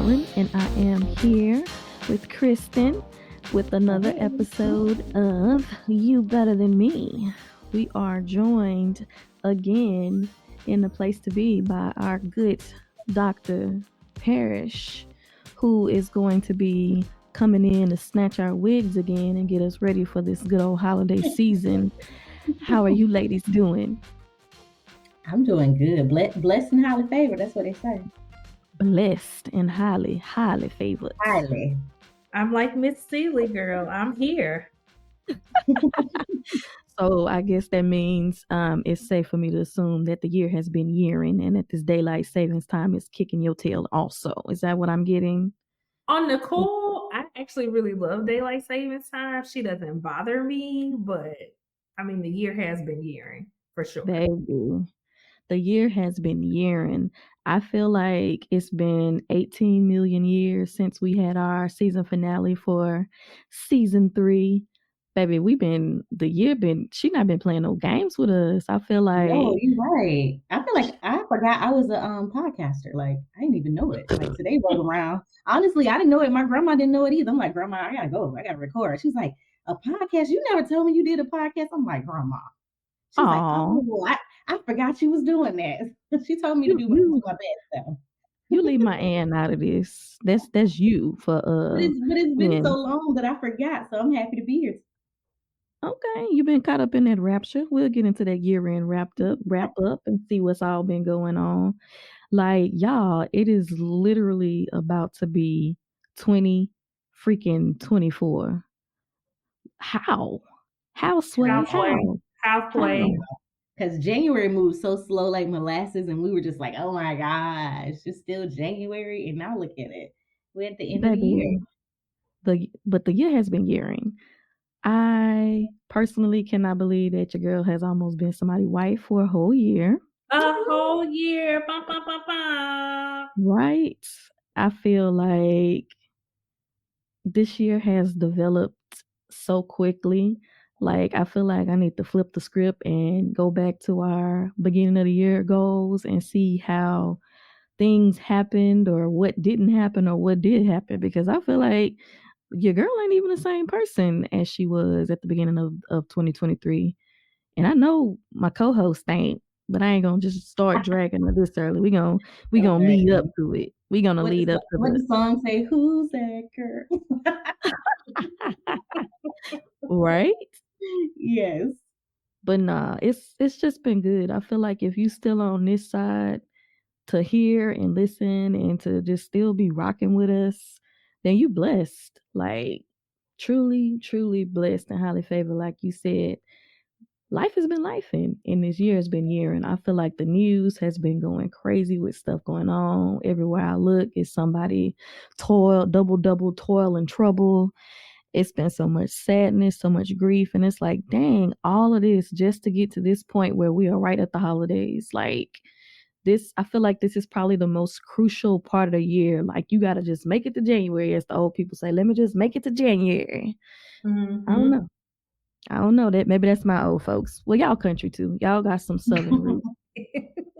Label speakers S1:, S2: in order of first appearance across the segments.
S1: Allen, and I am here with Kristen with another
S2: Hey.
S1: episode of You Better Than Me. We are joined again in the place to be by our good Dr. Parrish, who is going to be coming in to snatch our wigs again and get us ready for this good old holiday season. How are you ladies doing?
S2: I'm doing good. Blessed and highly favored. That's what they say.
S1: Blessed and highly, highly favored.
S2: Highly.
S3: I'm like Miss Seeley, girl. I'm here.
S1: So I guess that means it's safe for me to assume that the year has been yearing and that this daylight savings time is kicking your tail also. Is that what I'm getting?
S3: On Nicole, I actually really love daylight savings time. She doesn't bother me, but I mean, the year has been yearing for sure.
S1: Baby, the year has been yearing. I feel like it's been 18 million years since we had our season finale for season 3. Baby, the year she not been playing no games with us. I feel
S2: No,
S1: like,
S2: you're right. I feel like I forgot I was a podcaster. Like I didn't even know it. Like today rolled around. Honestly, I didn't know it. My grandma didn't know it either. I'm like, Grandma, I gotta go. I gotta record. She's like, a podcast? You never told me you did a podcast. I'm like, Grandma. She's like,
S1: oh,
S2: oh, I forgot you was doing that. She told me to
S1: you
S2: do
S1: you
S2: my best stuff.
S1: you leave my aunt out of this. That's you for
S2: But it's been so
S1: being
S2: long that I forgot. So I'm happy to be here.
S1: okay. You've been caught up in that rapture. We'll get into that year end wrap up and see what's all been going on. Like y'all, it is literally about to be 20 freaking 24. How? How sway?
S3: Halfway,
S1: How?
S3: halfway.
S1: How?
S2: Because January moved so slow like molasses, and we were just like, oh my gosh, it's still January. And now look at it. We're at the end of the year.
S1: Baby, the year has been yearing. I personally cannot believe that your girl has almost been somebody's wife for a whole year.
S3: A whole year. Bum, bum, bum, bum.
S1: Right? I feel like this year has developed so quickly. Like, I feel like I need to flip the script and go back to our beginning of the year goals and see how things happened or what didn't happen or what did happen because I feel like your girl ain't even the same person as she was at the beginning of 2023. And I know my co-host ain't, but I ain't gonna just start dragging her this early. We
S2: Don't
S1: gonna lead up
S2: worry.
S1: to it. We gonna lead up to
S2: What the song say? Who's that girl?
S1: the right.
S2: Yes.
S1: But nah, it's just been good. I feel like if you still on this side to hear and listen and to just still be rocking with us, then you blessed. Like truly, truly blessed and highly favored. Like you said, life has been life and this year has been year. And I feel like the news has been going crazy with stuff going on. Everywhere I look is somebody double toil and trouble. It's been so much sadness, so much grief. And it's like, dang, all of this just to get to this point where we are right at the holidays. Like this, I feel like this is probably the most crucial part of the year. Like you got to just make it to January, as the old people say. Let me just make it to January. I don't
S3: Mm-hmm.
S1: know. I don't know that. Maybe that's my old folks. Well, y'all country too. Y'all got some southern roots.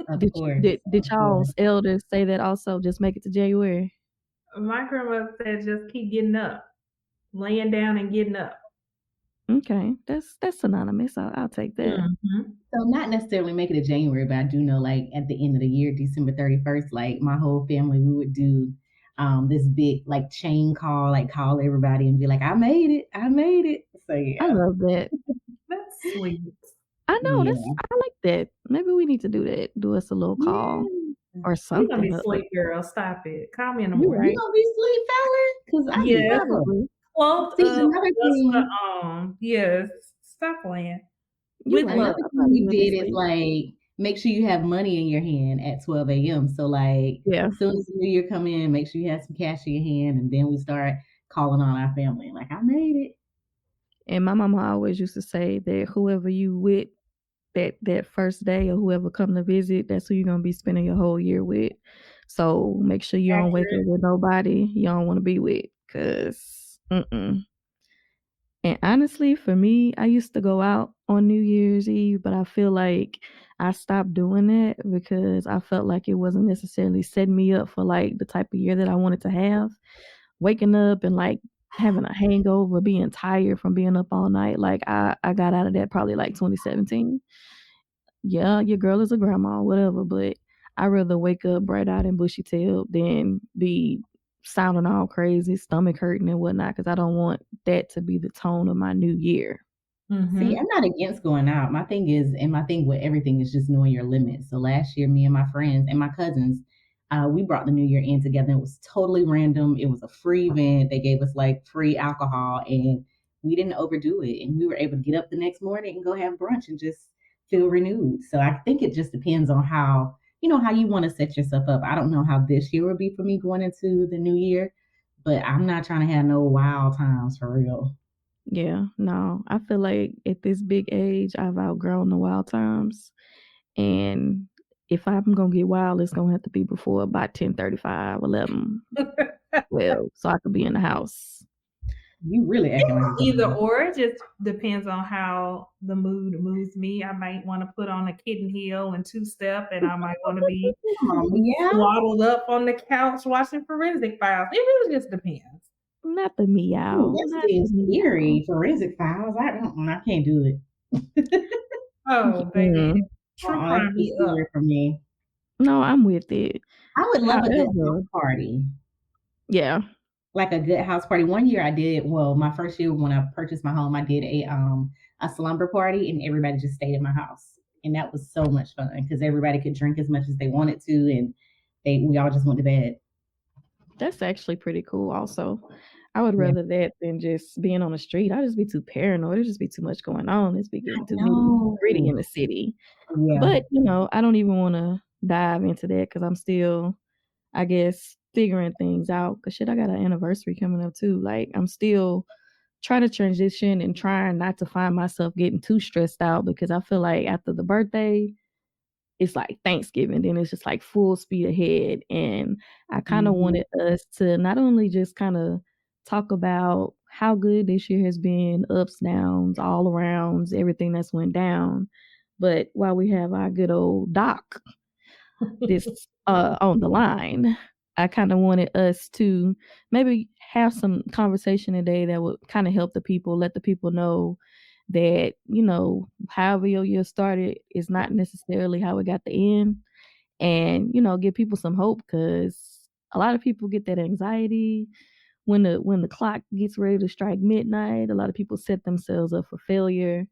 S2: Of
S1: Did
S2: course.
S1: did
S2: Of course.
S1: y'all's elders say that also? Just make it to January.
S3: My grandmother said just keep getting up, laying down and getting up.
S1: Okay, that's synonymous. I'll take that.
S3: Mm-hmm.
S2: So not necessarily make it a January, but I do know like at the end of the year, December 31st, like my whole family, we would do this big like chain call, like call everybody and be like, I made it. I made it. So
S1: I
S2: yeah.
S1: love that.
S3: That's sweet.
S1: I know
S2: Yeah.
S1: I like that. Maybe we need to do that. Do us a little call
S2: Yeah.
S1: or
S3: We're gonna be
S1: something.
S3: sleep, girl. Stop it. Call me in the
S1: You
S2: You
S3: morning.
S1: right?
S2: gonna be sleep, fella? Cause I be
S3: Yes.
S2: up.
S1: Probably.
S3: Clothed
S2: See,
S3: up,
S2: another
S3: just for
S2: thing,
S3: yes. Stop playing.
S1: You
S3: With
S1: right.
S3: love.
S2: another
S1: I
S2: thing
S1: probably
S2: we
S1: will be
S2: did is
S1: asleep.
S2: like make sure you have money in your hand at 12 a.m. So like
S1: Yeah.
S2: as soon as the new year come in, make sure you have some cash in your hand, and then we start calling on our family. Like I made it.
S1: And my mama always used to say that whoever you with that first day or whoever come to visit, that's who you're gonna be spending your whole year with. So make sure you don't wake up
S3: Accurate.
S1: with nobody you don't want to be with, cause. Mm-mm. And honestly, for me, I used to go out on New Year's Eve, but I feel like I stopped doing that because I felt like it wasn't necessarily setting me up for like the type of year that I wanted to have. Waking up and like having a hangover, being tired from being up all night. Like I got out of that probably like 2017. Yeah, your girl is a grandma, whatever, but I rather wake up bright eyed and bushy tailed than be sounding all crazy, stomach hurting and whatnot, because I don't want that to be the tone of my new year.
S2: See,
S3: Mm-hmm.
S2: I'm not against going out. My thing is, and my thing with everything is just knowing your limits. So last year, me and my friends and my cousins, we brought the new year in together. It was totally random. It was a free event. They gave us like free alcohol, and we didn't overdo it. And we were able to get up the next morning and go have brunch and just feel renewed. So I think it just depends on how how you want to set yourself up. I don't know how this year will be for me going into the new year, but I'm not trying to have no wild times for real.
S1: Yeah, no, I feel like at this big age, I've outgrown the wild times. And if I'm gonna get wild, it's gonna have to be before about 10:35, 11, 12, so I could be in the house.
S2: You really acting like a
S3: Either
S2: grown.
S3: or, it just depends on how the mood moves me. I might want to put on a kitten heel and two step, and I might want to be
S2: Yeah.
S3: swaddled up on the couch watching forensic files. It really just depends.
S1: Not the
S2: Ooh,
S1: meow,
S2: that
S1: not the
S2: seems
S1: meow.
S2: scary. Forensic files. I can't do it.
S3: Oh, baby,
S1: Mm,
S3: true
S2: That's
S3: crime
S2: too
S3: be up.
S2: scary for me.
S1: no, I'm with it.
S2: I would love a good
S1: However,
S2: house party.
S1: yeah,
S2: Like a good house party. One year I did, well, my first year when I purchased my home, I did a slumber party and everybody just stayed in my house. And that was so much fun because everybody could drink as much as they wanted to and we all just went to bed.
S1: that's actually pretty cool. Also, I would
S2: Yeah.
S1: rather that than just being on the street. I just be too paranoid. It just be too much going on. It's be getting too nitty gritty
S2: No.
S1: in the city.
S2: Yeah.
S1: But I don't even want to dive into that because I'm still, I guess, figuring things out. Cause shit, I got an anniversary coming up too. Like I'm still trying to transition and trying not to find myself getting too stressed out because I feel like after the birthday, it's like Thanksgiving, then it's just like full speed ahead. And I kind of
S2: Mhm.
S1: wanted us to not only just kind of talk about how good this year has been, ups, downs, all arounds, everything that's went down, but while we have our good old doc this on the line, I kind of wanted us to maybe have some conversation today that would kind of help the people, let the people know that however your year started is not necessarily how it got the end, and give people some hope because a lot of people get that anxiety when the clock gets ready to strike midnight. A lot of people set themselves up for failure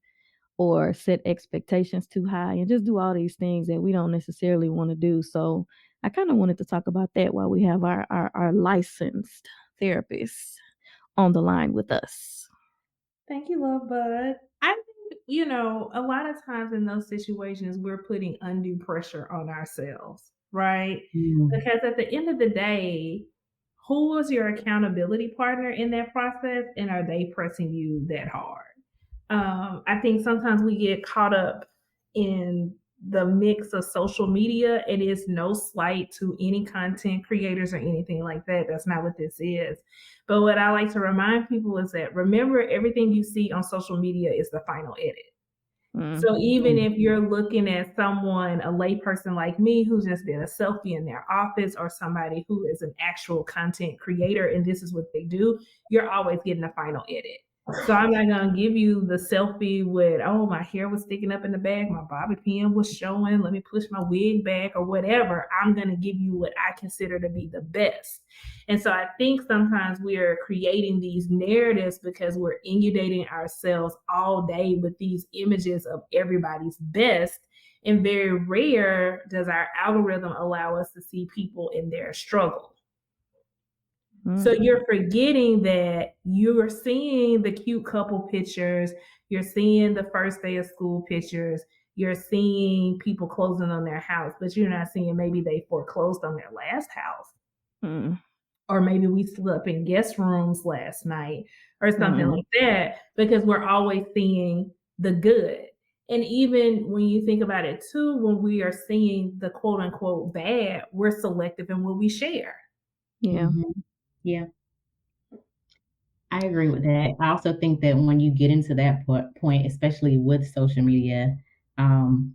S1: or set expectations too high and just do all these things that we don't necessarily want to do. So I kind of wanted to talk about that while we have our licensed therapist on the line with us.
S3: Thank you, love bud. I think, a lot of times in those situations, we're putting undue pressure on ourselves, right?
S2: Mm.
S3: Because at the end of the day, who was your accountability partner in that process? And are they pressing you that hard? I think sometimes we get caught up in the mix of social media. It is no slight to any content creators or anything like that. That's not what this is. But what I like to remind people is that remember, everything you see on social media is the final edit. So
S1: Mm-hmm.
S3: even if you're looking at someone, a layperson like me, who's just did a selfie in their office, or somebody who is an actual content creator and this is what they do, you're always getting a final edit. So I'm not gonna give you the selfie with, oh, my hair was sticking up in the back, my bobby pin was showing, let me push my wig back or whatever. I'm gonna give you what I consider to be the best. And so I think sometimes we are creating these narratives because we're inundating ourselves all day with these images of everybody's best. And very rare does our algorithm allow us to see people in their struggle. So
S1: Mm-hmm.
S3: you're forgetting that you are seeing the cute couple pictures, you're seeing the first day of school pictures, you're seeing people closing on their house, but you're not seeing maybe they foreclosed on their last house,
S1: Mm-hmm.
S3: or maybe we slept in guest rooms last night or something
S1: Mm-hmm.
S3: like that, because we're always seeing the good. And even when you think about it too, when we are seeing the quote unquote bad, we're selective in what we share.
S1: Yeah.
S2: Mhm. Yeah. I agree with that. I also think that when you get into that point, especially with social media, um,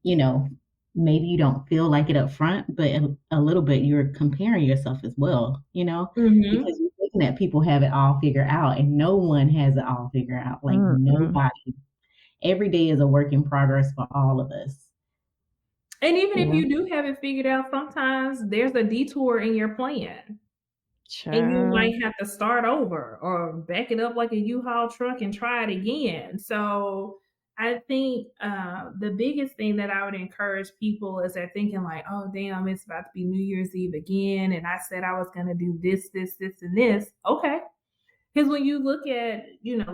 S2: you know, maybe you don't feel like it up front, but a little bit you're comparing yourself as well,
S3: Mm-hmm.
S2: because you're thinking that people have it all figured out and no one has it all figured out. Like
S1: Mm-mm.
S2: nobody. Every day is a work in progress for all of us.
S3: And even if
S1: Yeah,
S3: you do have it figured out, sometimes there's a detour in your plan. And you
S1: child.
S3: might have to start over or back it up like a U-Haul truck and try it again. So I think the biggest thing that I would encourage people is they're thinking like, oh damn, it's about to be New Year's Eve again, and I said I was going to do this, this, this, and this. Okay, because when you look at,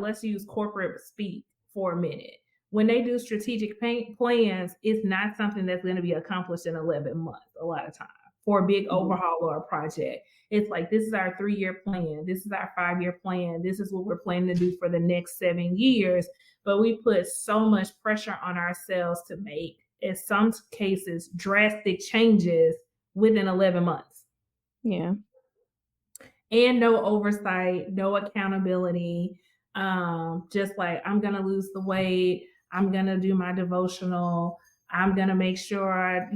S3: let's use corporate speak for a minute. When they do strategic plans, it's not something that's going to be accomplished in 11 months a lot of time for a big
S2: Mhm.
S3: overhaul or a project. It's like, this is our 3-year plan. This is our 5-year plan. This is what we're planning to do for the next 7 years. But we put so much pressure on ourselves to make, in some cases, drastic changes within 11 months,
S1: Yeah.
S3: and no oversight, no accountability. Just like, I'm gonna lose the weight, I'm gonna do my devotional, I'm gonna make sure I,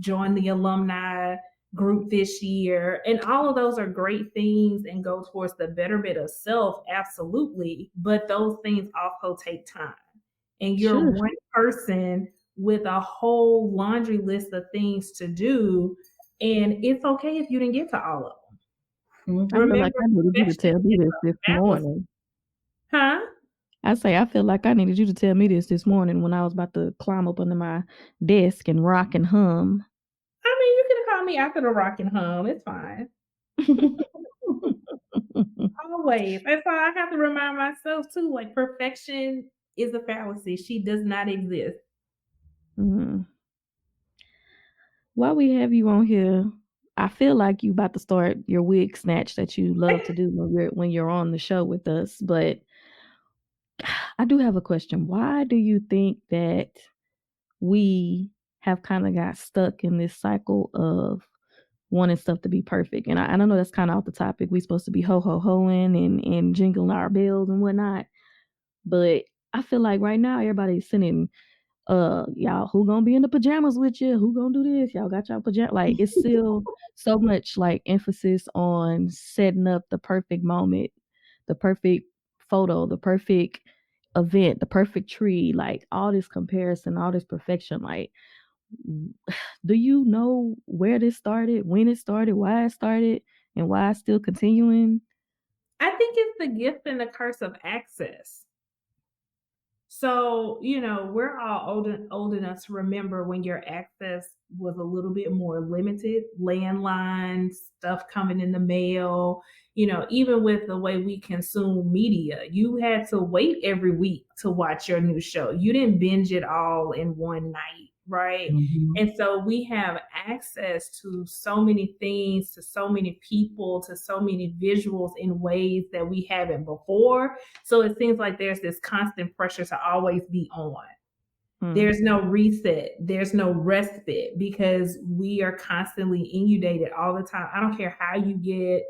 S3: join the alumni group this year. And all of those are great things and go towards the betterment of self, absolutely. But those things also take time. And you're
S1: Sure.
S3: one person with a whole laundry list of things to do. And it's okay if you didn't get to all of them.
S1: I feel
S3: Remember,
S1: like I needed you to
S3: perfection
S1: tell me
S3: is
S1: this
S3: a fallacy.
S1: morning.
S3: Huh?
S1: I feel like I needed you to tell me this morning when I was about to climb up under my desk and rock and hum.
S3: I mean, you can call me after the rock and hum. It's fine. Always. And so I have to remind myself too, like, perfection is a fallacy. She does not exist.
S1: Mhm. While we have you on here, I feel like you about to start your wig snatch that you love to do when you're on the show with us. But I do have a question. Why do you think that we have kind of got stuck in this cycle of wanting stuff to be perfect? And I don't know, that's kind of off the topic. We supposed to be ho ho hoing and jingling our bells and whatnot. But I feel like right now everybody's sending y'all who gonna be in the pajamas with you, who gonna do this, y'all got y'all pajamas, like it's still so much like emphasis on setting up the perfect moment, the perfect photo, the perfect event, the perfect tree, like all this comparison, all this perfection. Like, do you know where this started, when it started, why it started, and why it's still continuing?
S3: I think it's the gift and the curse of access. So, we're all old enough to remember when your access was a little bit more limited, landlines, stuff coming in the mail, even with the way we consume media, you had to wait every week to watch your new show. You didn't binge it all in one night, right?
S2: Mhm.
S3: And so we have access to so many things, to so many people, to so many visuals in ways that we haven't before. So it seems like there's this constant pressure to always be on.
S1: Hmm.
S3: There's no reset, there's no respite because we are constantly inundated all the time. I don't care how you get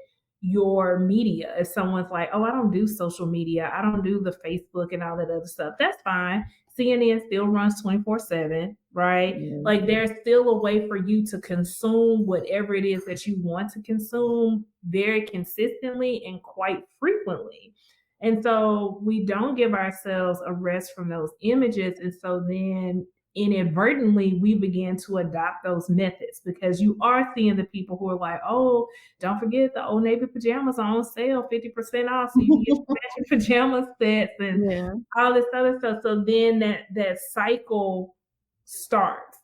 S3: your media. If someone's like, oh, I don't do social media, I don't do the Facebook and all that other stuff, that's fine. CNN still runs 24/7, right?
S1: Yeah.
S3: Like, there's still a way for you to consume whatever it is that you want to consume very consistently and quite frequently. And so we don't give ourselves a rest from those images. And so then inadvertently, we begin to adopt those methods because you are seeing the people who are like, oh, don't forget the Old Navy pajamas are on sale, 50% off. So you can get your matching pajama sets and
S1: Yeah.
S3: all this other stuff. So then that cycle starts.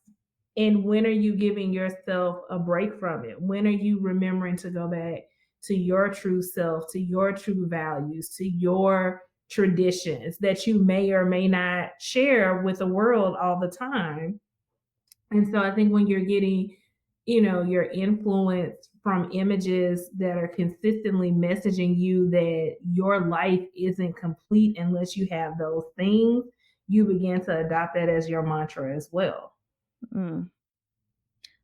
S3: And when are you giving yourself a break from it? When are you remembering to go back to your true self, to your true values, to your traditions that you may or may not share with the world all the time? And so I think when you're getting, your influence from images that are consistently messaging you that your life isn't complete unless you have those things, you begin to adopt that as your mantra as well.
S1: Mm.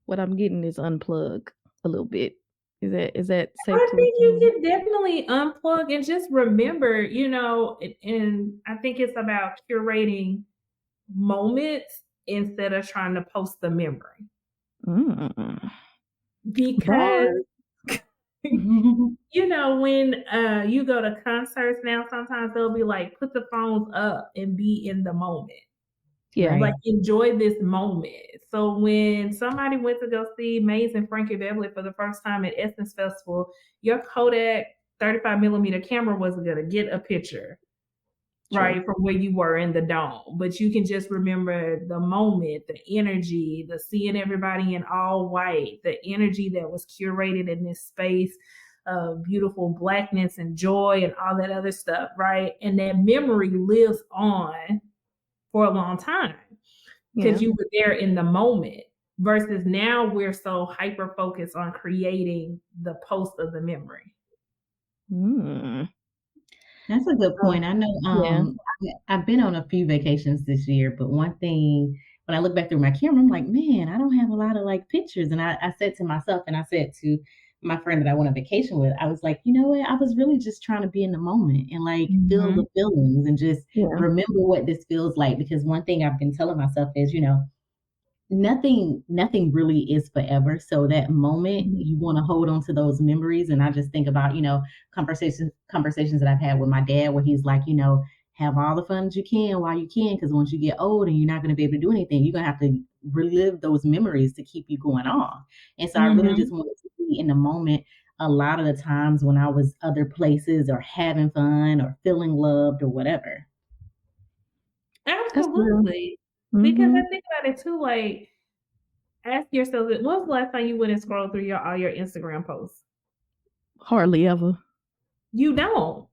S1: What I'm getting is unplug a little bit. Is that safe
S3: I
S1: to
S3: think you
S1: assume?
S3: can definitely unplug and just remember, and I think it's about curating moments instead of trying to post the memory.
S1: Mm.
S3: Because
S1: Bars.
S3: when you go to concerts now, sometimes they'll be like, put the phones up and be in the moment.
S1: Yeah.
S2: Right.
S3: Like enjoy this moment. So when somebody went to go see Maze and Frankie Beverly for the first time at Essence Festival, your Kodak 35 millimeter camera wasn't gonna get a picture,
S1: True.
S3: right, from where you were in the dome. But you can just remember the moment, the energy, the seeing everybody in all white, the energy that was curated in this space of beautiful blackness and joy and all that other stuff, right? And that memory lives on for a long time because
S1: Yeah.
S3: you were there in the moment versus now we're so hyper focused on creating the post of the memory.
S1: Mm.
S2: That's a good point. I know
S1: Yeah.
S2: I've been on a few vacations this year, but one thing when I look back through my camera, I'm like, man, I don't have a lot of like pictures. And I said to myself and I said to my friend that I went on vacation with, I was like, you know what? I was really just trying to be in the moment and like feel the
S3: Mhm.
S2: feelings and just
S1: Yeah.
S2: remember what this feels like. Because one thing I've been telling myself is, nothing really is forever, so that moment
S1: Mhm.
S2: you want to hold on to those memories. And I just think about conversations that I've had with my dad where he's like, have all the fun you can while you can, because once you get old and you're not going to be able to do anything, you're going to have to relive those memories to keep you going on. And so I really just
S3: Mhm.
S2: wanted to be in the moment. A lot of the times when I was other places or having fun or feeling loved or whatever.
S1: That's real.
S3: Absolutely. Because
S1: Mhm.
S3: I think about it too, like ask yourself, when was the last time you went and scrolled through all your Instagram posts?
S1: Hardly ever.
S3: You don't.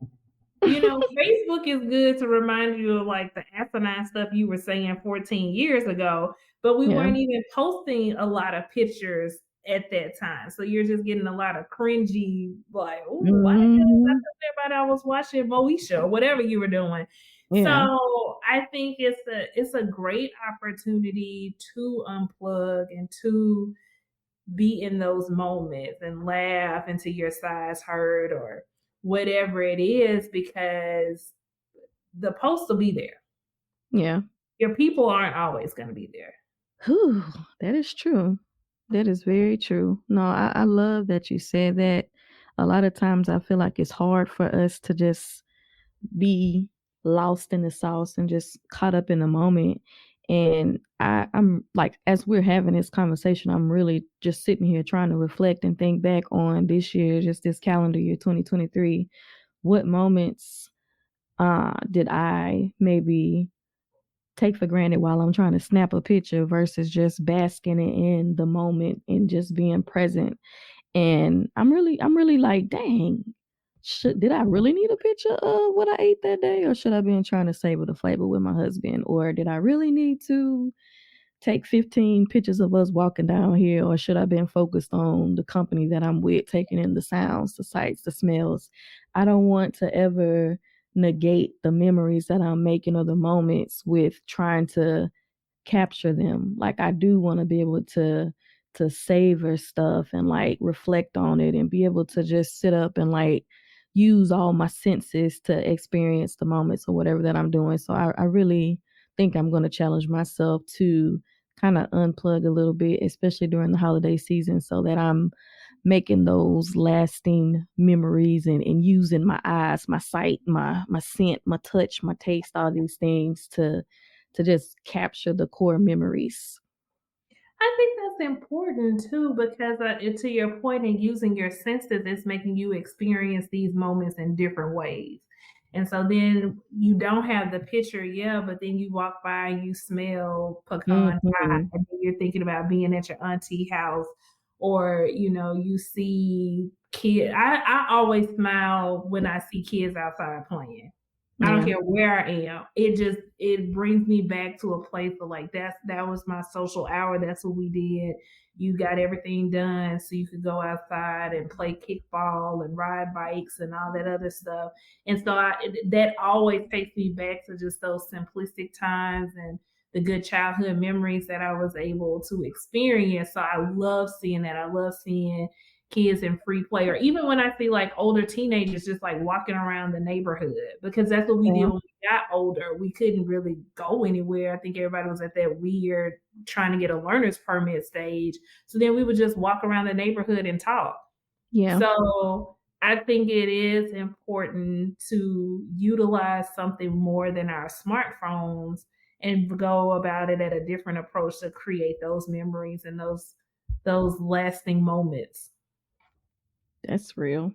S3: Facebook is good to remind you of like the asinine stuff you were saying 14 years ago, but we
S1: Yeah.
S3: weren't even posting a lot of pictures at that time. So you're just getting a lot of cringy, like, oh, why the hell was I
S1: Mhm.
S3: sitting there but I was watching Moesha or whatever you were doing.
S1: Yeah.
S3: So I think it's a great opportunity to unplug and to be in those moments and laugh until your sides hurt or whatever it is because the post will be there.
S1: Yeah.
S3: Your people aren't always going to be there.
S1: Whew, that is true. That is very true. No, I love that you said that. A lot of times I feel like it's hard for us to just be lost in the sauce and just caught up in the moment. And I'm like, as we're having this conversation, I'm really just sitting here trying to reflect and think back on this year, just this calendar year 2023. What moments did I maybe take for granted while I'm trying to snap a picture versus just basking in the moment and just being present. And I'm really like, dang, did I really need a picture of what I ate that day? Or should I been trying to savor the flavor with my husband? Or did I really need to take 15 pictures of us walking down here? Or should I been focused on the company that I'm with, taking in the sounds, the sights, the smells? I don't want to ever negate the memories that I'm making or the moments with trying to capture them. Like I do want to be able to savor stuff and like reflect on it and be able to just sit up and like use all my senses to experience the moments or whatever that I'm doing. So I really think I'm going to challenge myself to kind of unplug a little bit, especially during the holiday season, so that I'm making those lasting memories and using my eyes, my sight, my scent, my touch, my taste, all these things to just capture the core memories.
S3: I think that's important too because to your point in using your senses is making you experience these moments in different ways. And so then you don't have the picture, yeah, but then you walk by and you smell pecan pie
S1: Mhm.
S3: and then you're thinking about being at your auntie house or, you see kids. I always smile when I see kids outside playing. I don't
S1: Yeah.
S3: care where I am. It brings me back to a place of like that was my social hour. That's what we did. You got everything done so you could go outside and play kickball and ride bikes and all that other stuff. And so that always takes me back to just those simplistic times and the good childhood memories that I was able to experience. So I love seeing that. I love seeing kids in free play, or even when I see like older teenagers just like walking around the neighborhood, because that's what we did
S1: Yeah.
S3: when we got older. We couldn't really go anywhere. I think everybody was at that weird trying to get a learner's permit stage. So then we would just walk around the neighborhood and talk.
S1: Yeah.
S3: So I think it is important to utilize something more than our smartphones and go about it at a different approach to create those memories and those lasting moments.
S1: That's real.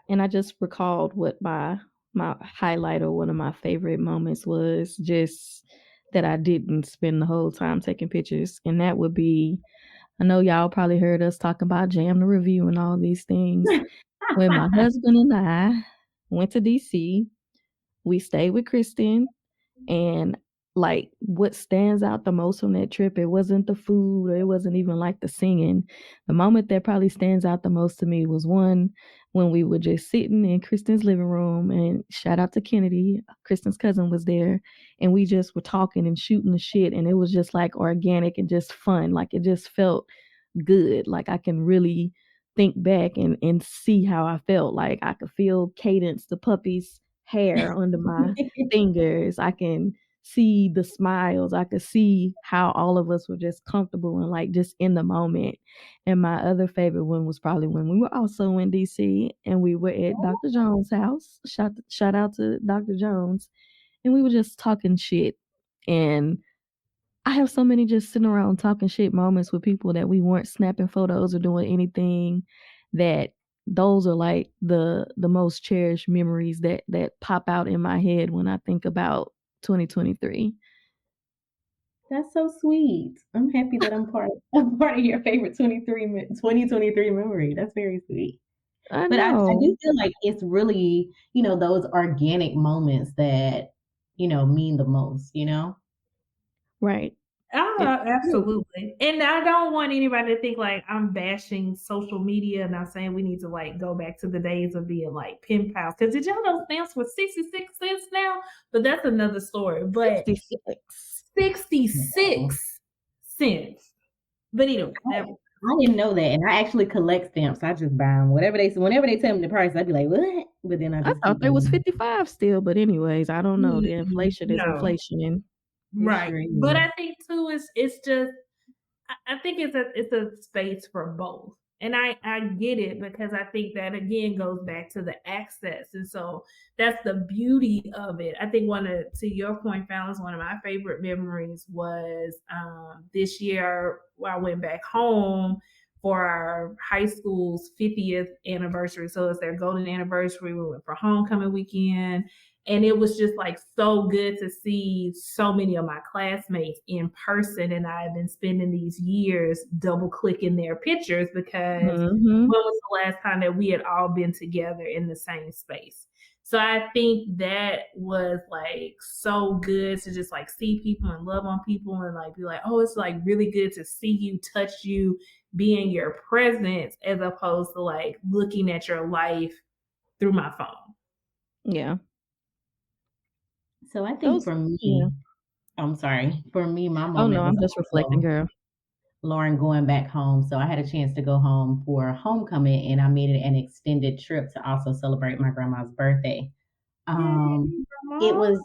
S1: And I just recalled what my highlight or one of my favorite moments was, just that I didn't spend the whole time taking pictures. And that would be, I know y'all probably heard us talk about Jam the Review and all these things. When my husband and I went to DC, we stayed with Kristen. And like, what stands out the most from that trip, it wasn't the food, or it wasn't even like the singing. The moment that probably stands out the most to me was one when we were just sitting in Kristen's living room, and shout out to Kennedy, Kristen's cousin was there, and we just were talking and shooting the shit, and it was just like organic and just fun. Like, it just felt good. Like, I can really think back and see how I felt. Like, I could feel Cadence, the puppy's hair under my fingers. I can see the smiles. I could see how all of us were just comfortable and like just in the moment. And my other favorite one was probably when we were also in DC and we were at Dr. Jones' house. Shout out to Dr. Jones. And we were just talking shit. And I have so many just sitting around talking shit moments with people that we weren't snapping photos or doing anything, that those are like the most cherished memories that pop out in my head when I think about 2023.
S2: That's so sweet. I'm happy that I'm part of your favorite 2023 memory. That's very sweet.
S1: I
S2: But I
S1: know.
S2: do feel like it's really, those organic moments that, mean the most,
S1: Right.
S3: Oh,
S1: It
S3: absolutely. And I don't want anybody to think like I'm bashing social media and I'm saying we need to like go back to the days of being like pen pals. Because did y'all know stamps were 66 cents now? But that's another story. But
S1: 66.
S3: 66 cents. But anyway, that
S2: I didn't know that, and I actually collect stamps. I just buy them. Whenever they tell me the price, I'd be like, "What?" But then I
S1: I
S2: just
S1: thought
S2: keep
S1: there was
S2: going.
S1: 55 still, but anyways, I don't know. The inflation is
S3: no.
S1: inflation.
S2: It
S3: Right.
S2: sure
S3: But
S2: is.
S3: I think too it's just I think it's a space for both. And I get it because I think that again goes back to the access. And so that's the beauty of it. I think to your point, Fallon, one of my favorite memories was this year I went back home for our high school's 50th anniversary. So it's their golden anniversary. We went for homecoming weekend. And it was just like so good to see so many of my classmates in person. And I've been spending these years double clicking their pictures because
S1: Mhm.
S3: when was the last time that we had all been together in the same space? So I think that was like so good to just like see people and love on people and like be like, oh, it's like really good to see you, touch you, be in your presence as opposed to like looking at your life through my phone.
S1: Yeah.
S2: So I think
S1: Those
S2: for
S1: yeah.
S2: me, I'm sorry. For me, my
S1: Oh
S2: moment
S1: no,
S2: was
S1: I'm just reflecting,
S2: also
S1: girl.
S2: Lauren going back home. So I had a chance to go home for homecoming, and I made it an extended trip to also celebrate my grandma's birthday. Um,
S3: Yay,
S2: it
S3: grandma.
S2: was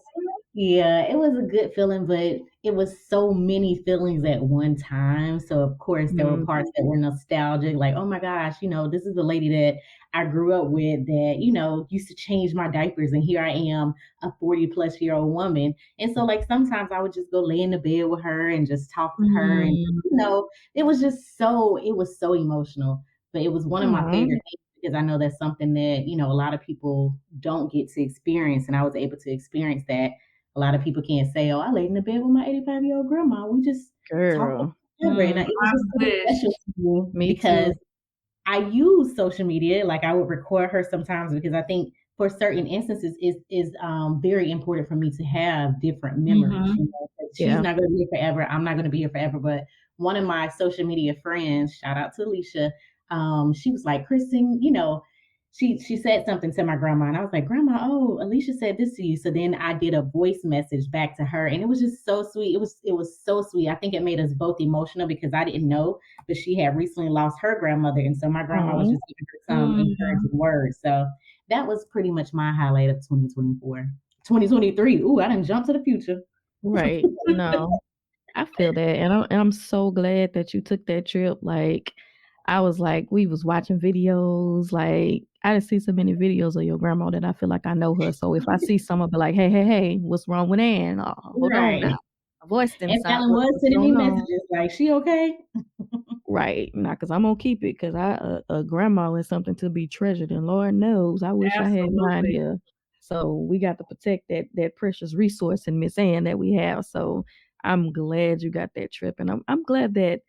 S2: yeah, it was a good feeling, but it was so many feelings at one time. So of course there were
S1: Mm,
S2: parts that were nostalgic, like, oh my gosh, this is the lady that I grew up with that, used to change my diapers, and here I am, a 40 plus year old woman. And so like sometimes I would just go lay in the bed with her and just talk to her. And
S1: mm.
S2: it was so emotional. But it was one of my
S1: Aw,
S2: favorite things because I know that's something that, a lot of people don't get to experience. And I was able to experience that. A lot of people can't say, oh, I laid in the bed with my 85-year-old grandma. We just talked
S1: girl.
S2: forever. And it was
S3: I
S2: just so
S3: wish.
S2: special to me
S1: Me too.
S2: because I use social media. Like I would record her sometimes because I think for certain instances is very important for me to have different memories.
S3: Mhm.
S2: 'Cause she's
S1: Yeah.
S2: not going to be here forever. I'm not going to be here forever. But one of my social media friends, shout out to Alicia, she was like, Kristen, she said something to my grandma, and I was like, Grandma, oh, Alicia said this to you. So then I did a voice message back to her, and it was just so sweet. It was so sweet. I think it made us both emotional because I didn't know, but she had recently lost her grandmother, and so my grandma was
S1: Oh,
S2: just giving her some encouraging words. So that was pretty much my highlight of 2024. 2023. Ooh, I didn't jump to the future.
S1: right. No, I feel that, and I'm so glad that you took that trip. Like, I was like, we was watching videos. Like, I didn't see so many videos of your grandma that I feel like I know her. So if I see some, I'll be like, hey, hey, hey, what's wrong with Ann? Oh, hold on now.
S2: Right.
S1: My voice didn't
S2: And
S1: stop.
S2: Fallon was
S1: What's
S2: sending me
S1: going on?
S2: messages like, she okay?
S1: Right. Now, because I'm gonna keep it, because a grandma is something to be treasured, and Lord knows I wish I had mine
S3: Absolutely.
S1: here. So we got to protect that precious resource in Miss Ann that we have. So I'm glad you got that trip, and I'm glad that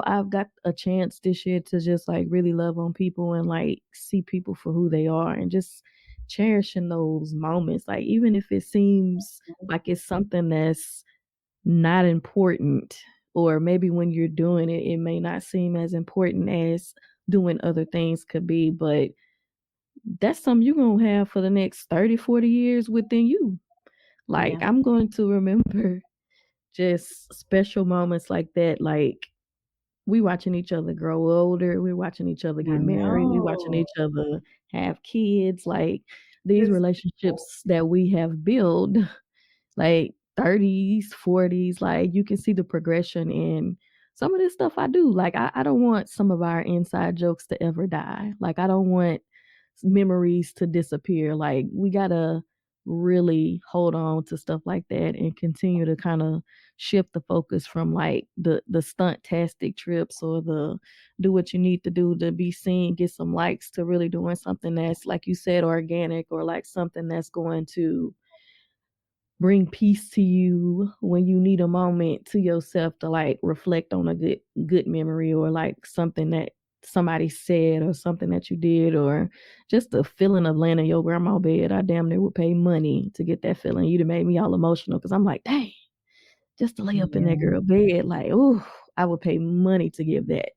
S1: I've got a chance this year to just like really love on people and like see people for who they are and just cherishing those moments. Like, even if it seems like it's something that's not important, or maybe when you're doing it, it may not seem as important as doing other things could be, but that's something you're going to have for the next 30, 40 years within you. Like,
S2: Yeah.
S1: I'm going to remember just special moments like that. Like, we watching each other grow older, we're watching each other
S2: I
S1: get married, we watching
S2: know.
S1: each other have kids. Like, these
S3: It's beautiful.
S1: relationships that we have built, like 30s, 40s, like you can see the progression in some of this stuff I do. Like, I don't want some of our inside jokes to ever die. Like, I don't want memories to disappear. Like, we gotta really hold on to stuff like that and continue to kind of shift the focus from like the stunt tastic trips or the do what you need to do to be seen, get some likes, to really doing something that's, like you said, organic, or like something that's going to bring peace to you when you need a moment to yourself to like reflect on a good memory, or like something that somebody said or something that you did, or just the feeling of laying in your grandma bed. I damn near would pay money to get that feeling. You'd have made me all emotional because I'm like, dang, just to lay up in that
S2: Yeah.
S1: girl bed, like, oh, I would pay money to give that.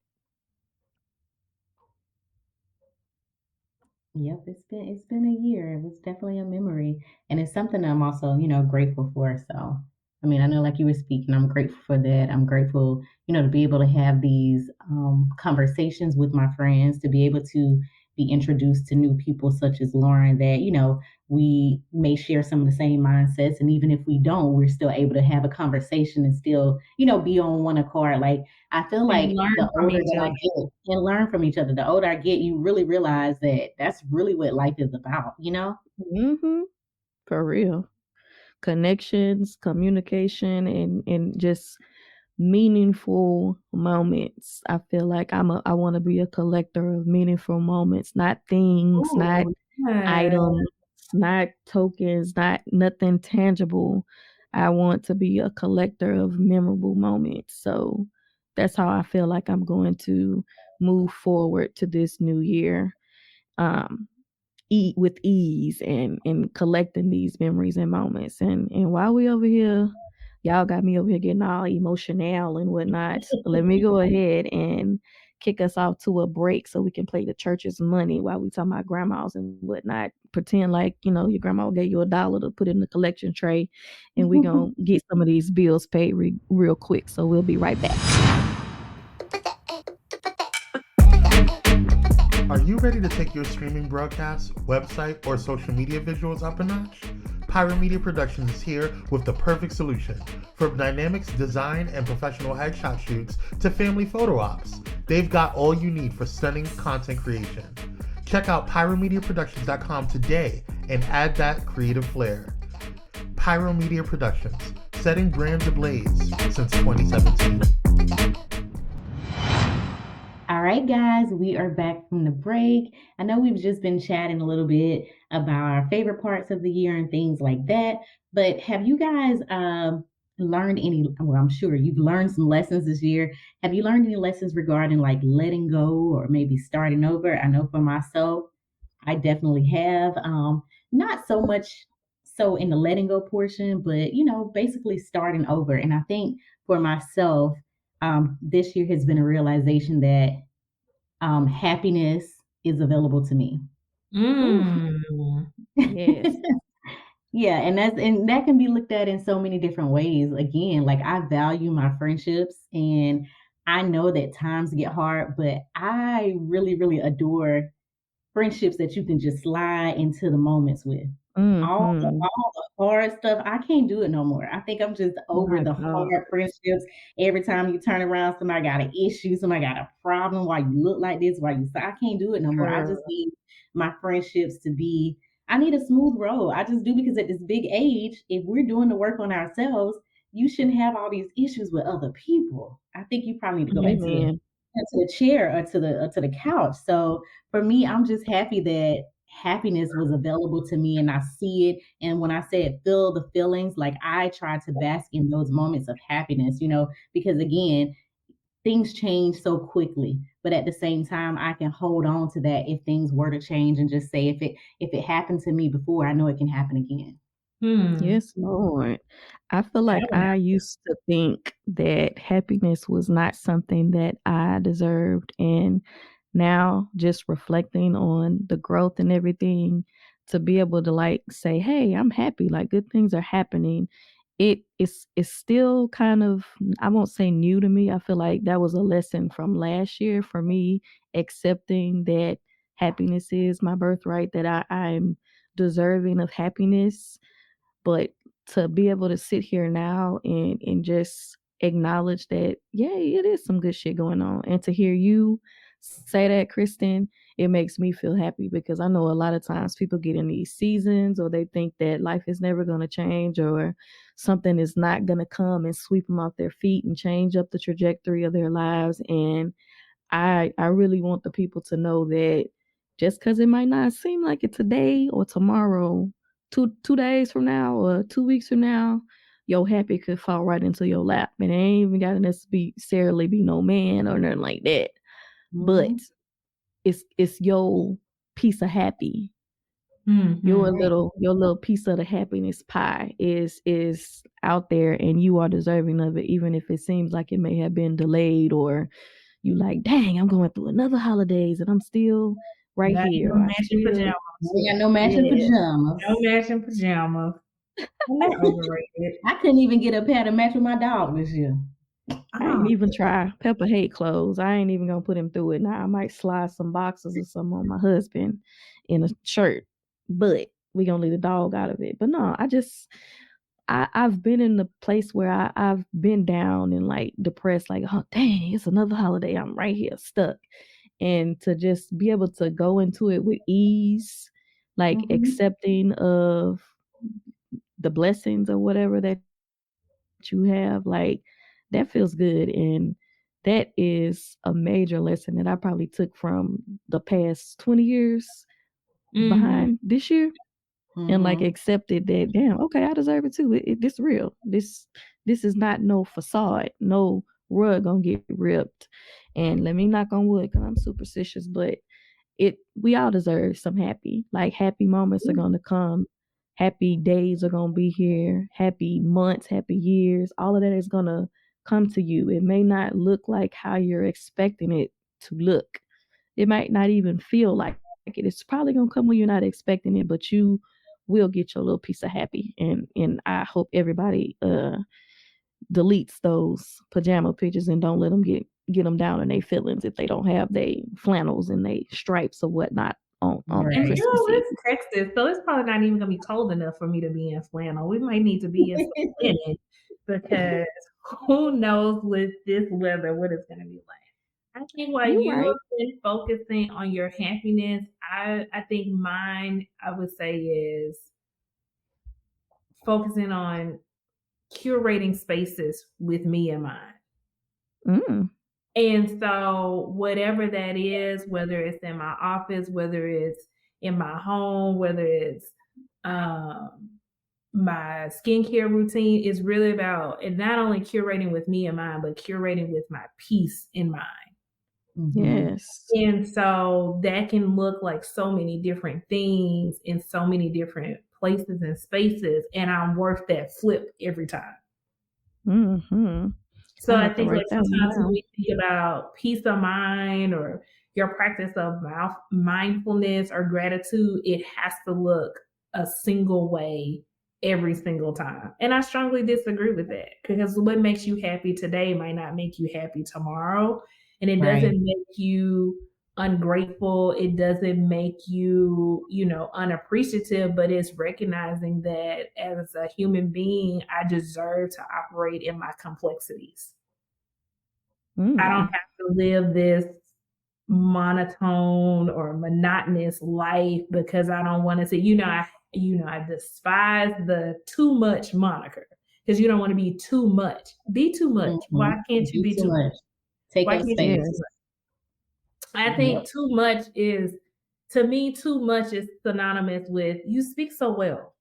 S2: Yep, it's been a year. It was definitely a memory, and it's something I'm also, grateful for. So, I mean, I know, like you were speaking, I'm grateful for that. I'm grateful, to be able to have these conversations with my friends, to be able to be introduced to new people such as Lauren. That we may share some of the same mindsets, and even if we don't, we're still able to have a conversation and still, be on one accord. Like, I feel
S3: And
S2: like
S3: learn
S2: the
S3: from
S2: older
S3: each
S2: that I
S3: other.
S2: get and learn from each other, the older I get, you really realize that that's really what life is about.
S1: Hmm. For real. Connections, communication, and just meaningful moments. I feel like I want to be a collector of meaningful moments, not things, not
S3: Oh, yeah.
S1: items, not tokens, not nothing tangible. I want to be a collector of memorable moments. So that's how I feel like I'm going to move forward to this new year. Um, Eat with ease and collecting these memories and moments. And while we over here, y'all got me over here getting all emotional and whatnot. Let me go ahead and kick us off to a break so we can play the church's money while we talking about grandmas and whatnot. Pretend like, your grandma gave you $1 to put in the collection tray, and we gonna get some of these bills paid real quick. So we'll be right back.
S4: Are you ready to take your streaming broadcast, website, or social media visuals up a notch? Pyro Media Productions is here with the perfect solution. From dynamics, design, and professional headshot shoots to family photo ops, they've got all you need for stunning content creation. Check out pyromediaproductions.com today and add that creative flair. Pyro Media Productions, setting brands ablaze since 2017.
S2: All right, guys, we are back from the break. I know we've just been chatting a little bit about our favorite parts of the year and things like that, but have you guys learned any? Well, I'm sure you've learned some lessons this year. Have you learned any lessons regarding like letting go or maybe starting over? I know for myself, I definitely have. Not so much so in the letting go portion, but basically starting over. And I think for myself, this year has been a realization that happiness is available to me.
S3: Mm.
S1: Yes.
S2: Yeah, and that can be looked at in so many different ways. Again, like I value my friendships and I know that times get hard, but I really, really adore friendships that you can just slide into the moments with.
S1: Mm-hmm.
S2: All the hard stuff, I can't do it no more. I think I'm just over
S1: My
S2: the
S1: God.
S2: hard friendships. Every time you turn around, somebody got an issue, somebody got a problem, why you look like this, why you I can't do it no more. I just
S1: Girl.
S2: need my friendships to be I need a smooth road. I just do because at this big age, if we're doing the work on ourselves, you shouldn't have all these issues with other people. I think you probably need to go
S1: Amen.
S2: to the chair or to the couch. So for me, I'm just happy that happiness was available to me and I see it. And when I said feel the feelings, like I try to bask in those moments of happiness, because again, things change so quickly. But at the same time, I can hold on to that if things were to change and just say if it happened to me before, I know it can happen again.
S3: Hmm.
S1: Yes, Lord. I feel
S3: That
S1: like
S3: one.
S1: I used to think that happiness was not something that I deserved. And now, just reflecting on the growth and everything, to be able to like say, hey, I'm happy, like good things are happening. It's still kind of, I won't say new to me. I feel like that was a lesson from last year for me, accepting that happiness is my birthright, that I'm deserving of happiness. But to be able to sit here now and just acknowledge that, yeah, it is some good shit going on. And to hear you say that, Kristen, it makes me feel happy because I know a lot of times people get in these seasons or they think that life is never going to change or something is not going to come and sweep them off their feet and change up the trajectory of their lives. And I really want the people to know that just because it might not seem like it today or tomorrow, two days from now or 2 weeks from now, your happy could fall right into your lap. And it ain't even gotta necessarily be no man or nothing like that. But
S2: Hmm.
S1: it's your piece of happy.
S3: Hmm.
S1: Your little piece of the happiness pie is out there and you are deserving of it, even if it seems like it may have been delayed or you like, dang, I'm going through another holidays and I'm still right
S3: Not
S1: here.
S3: no
S1: I
S3: matching
S1: still,
S3: pajamas.
S2: We got no matching
S1: yeah,
S3: No
S2: pajamas.
S3: matching pajamas. And they're overrated.
S2: I couldn't even get a pair to match with my dog this year.
S1: I ain't
S3: Oh,
S1: even try. Pepper hate clothes. I ain't even gonna put him through it. Now I might slide some boxes or something on my husband in a shirt, but we gonna leave the dog out of it. But no, I've been in the place where I've been down and like depressed, like, oh dang, it's another holiday. I'm right here stuck. And to just be able to go into it with ease, like
S2: Hmm.
S1: accepting of the blessings or whatever that you have, like that feels good. And that is a major lesson that I probably took from the past 20 years
S3: mm-hmm.
S1: behind this year and like
S2: Hmm.
S1: accepted that, damn, okay, I deserve it too. This real. This is not no facade. No rug gonna get ripped. And let me knock on wood because I'm superstitious, but we all deserve some happy. Like happy moments are gonna come. Happy days are gonna be here. Happy months, happy years. All of that is gonna come to you. It may not look like how you're expecting it to look. It might not even feel like it. It's probably gonna come when you're not expecting it, but you will get your little piece of happy. And I hope everybody deletes those pajama pictures and don't let them get them down in their feelings if they don't have they flannels and they stripes or whatnot on
S3: And
S2: Right.
S1: Christmas Eve.
S3: it's Texas, so it's probably not even gonna be cold enough for me to be in flannel. We might need to be in some linen because who knows with this weather what it's gonna be like. I think while
S1: You
S3: you
S1: right.
S3: have been focusing on your happiness, I think mine I would say is focusing on curating spaces with me in mind.
S1: Mm,
S3: And so, whatever that is, whether it's in my office, whether it's in my home, whether it's um, my skincare routine, is really about and not only curating with me in mind, but curating with my peace in mind.
S2: Hmm.
S1: yes.
S3: And so that can look like so many different things in so many different places and spaces, and I'm worth that flip every time.
S1: Mm-hmm. I
S3: So I
S1: have to
S3: think
S1: write
S3: like
S1: that one
S3: sometimes when
S1: down.
S3: we think about peace of mind or your practice of mindfulness or gratitude, it has to look a single way every single time. And I strongly disagree with that, because what makes you happy today might not make you happy tomorrow. And it doesn't make you ungrateful. It doesn't make you, unappreciative, but it's recognizing that as a human being, I deserve to operate in my complexities. I don't have to live this monotone or monotonous life because I don't want to say, I despise the too much moniker, because you don't want to be too much. Be too much. Mm-hmm. Why can't you be too much?
S2: Take up space.
S3: I think too much is, to me, too much is synonymous with you speak so well.